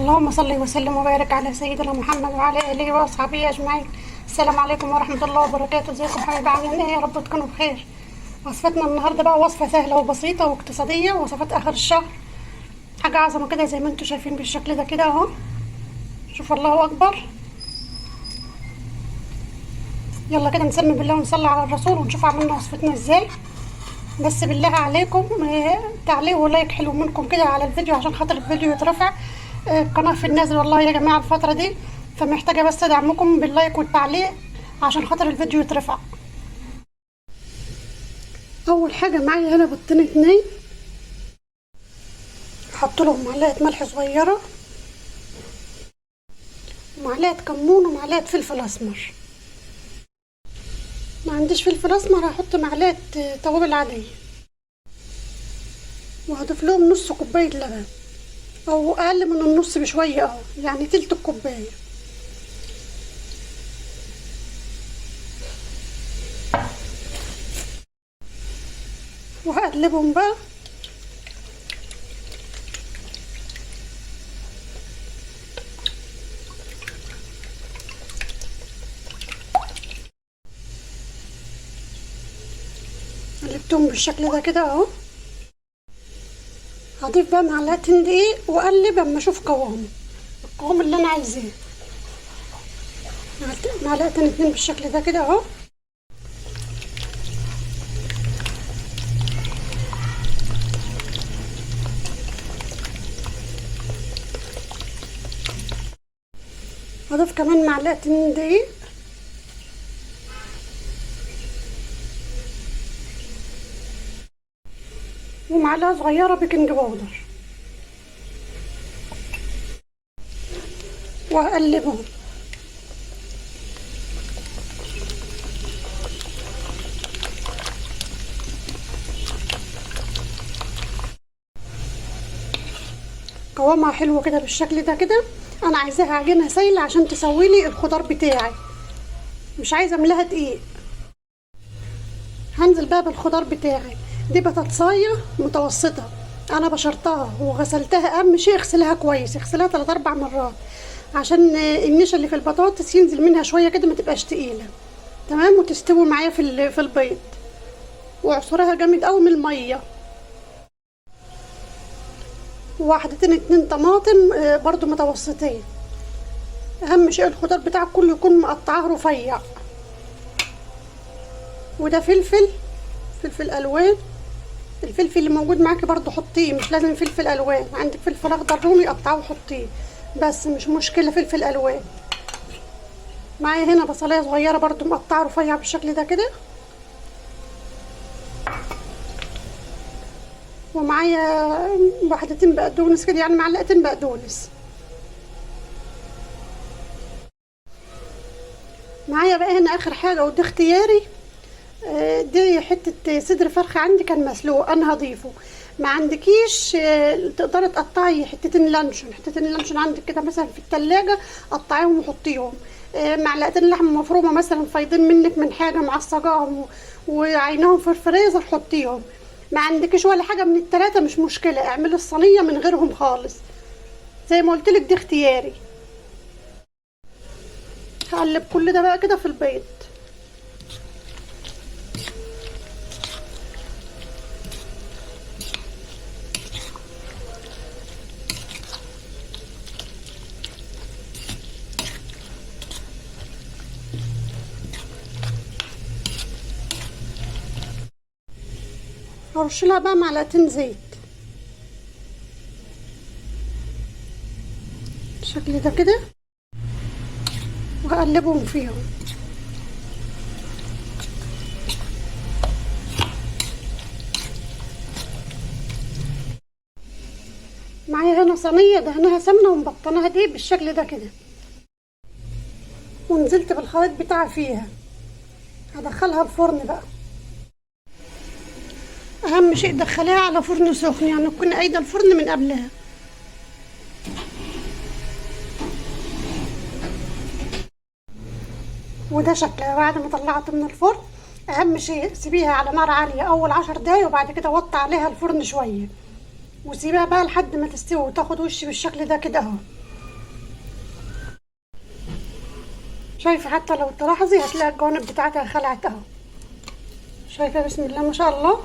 اللهم صل وسلم وبارك على سيدنا محمد وعلى اله واصحابه اجمعين. السلام عليكم ورحمه الله وبركاته. ازيكم حبايبي، عاملين ايه؟ يا رب تكونوا بخير. وصفتنا النهارده بقى وصفه سهله وبسيطه واقتصاديه، وصفات اخر الشهر. حاجه عظمه كده زي ما انتم شايفين بالشكل ده كده اهو. شوف، الله اكبر. يلا كده نسمي بالله ونصلي على الرسول ونشوف عملنا وصفتنا ازاي. بس بالله عليكم تعليق ولايك حلو منكم كده على الفيديو عشان خاطر الفيديو يترفع. القناة في النازل والله يا جماعة الفترة دي، فمحتاجة بس دعمكم باللايك والتعليق عشان خاطر الفيديو يترفع. اول حاجة معايا هنا بيضتين اتنين، احط لهم معلقة ملح صغيرة ومعلقة كمون ومعلقة فلفل اسمر. ما عنديش فلفل اسمر هحط معلقة توابل عادية، وهضيف لهم نص كوباية لبن او اقل من النص بشوية اهو، يعني تلت الكوباية. وهقلبهم بقى. قلبتهم بالشكل ده كده اهو. هضيف بقى معلقتين دقيق واقلب اما اشوف القوام اللي انا عايزاه. معلقتين اتنين بالشكل ده كده اهو. هضيف كمان معلقتين دقيق ومعلقه صغيره بيكنج باودر، وهقلبهم. قوامها حلو كده بالشكل ده كده. انا عايزاها عجينه سايله عشان تسوي لي الخضار بتاعي، مش عايزه املاها دقيق. هنزل بقى بالخضار بتاعي. دي بطاطسايه متوسطه، انا بشرتها وغسلتها. اهم شيء اغسلها كويس، اغسلها 3 4 مرات عشان النشا اللي في البطاطس ينزل منها شويه كده، ما تبقاش تقيله. تمام، وتستوي معايا في البيض. واعصرها جامد قوي من الميه. وواحدتين اتنين طماطم برضو متوسطين. اهم شيء الخضار بتاعك كله يكون مقطعه رفيع. وده فلفل الوان. الفلفل اللي موجود معاكي برضو حطيه، مش لازم فلفل الوان. عندك فلفل اخضر رومي قطعه وحطيه، بس مش مشكله فلفل الوان. معايا هنا بصلايه صغيره برضو مقطعه رفيع بالشكل ده كده. ومعايا واحدتين بقدونس كده، يعني معلقتين بقدونس. معايا بقى هنا اخر حاجه ودي اختياري. دي حته صدر فرخ عندي كان مسلوق، انا هضيفه. ما عندكيش تقدري تقطعي حتتين لانشون عندك كده مثلا في التلاجة، قطعيهم وحطيهم. معلقتين لحمه مفرومه مثلا فايضين منك من حاجه معصجاهم وعينهم في الفريزر، حطيهم. ما عندكيش ولا حاجه من التلاته مش مشكله، اعملي الصينيه من غيرهم خالص. زي ما قلت لك دي اختياري. هقلب كل ده بقى كده في البيض. هرش لها بقى معلقتين زيت بالشكل ده كده، وهقلبهم فيهم. معايا هنا صينيه دهنها سمنه ومبطناها دي بالشكل ده كده، ونزلت بالخليط بتاعها فيها. هدخلها الفرن بقى. اهم شيء دخليها على فرن سخن، يعني تكون قايده الفرن من قبلها. وده شكلها بعد ما طلعت من الفرن. اهم شيء سيبيها على نار عاليه اول 10 دقايق، وبعد كده وطي عليها الفرن شويه، وسيبها بقى لحد ما تستوي وتاخد وش بالشكل ده كده اهو. شايفه حتى لو تلاحظي هتلاقي الجوانب بتاعتها خلعت اهو. شايفه بسم الله ما شاء الله.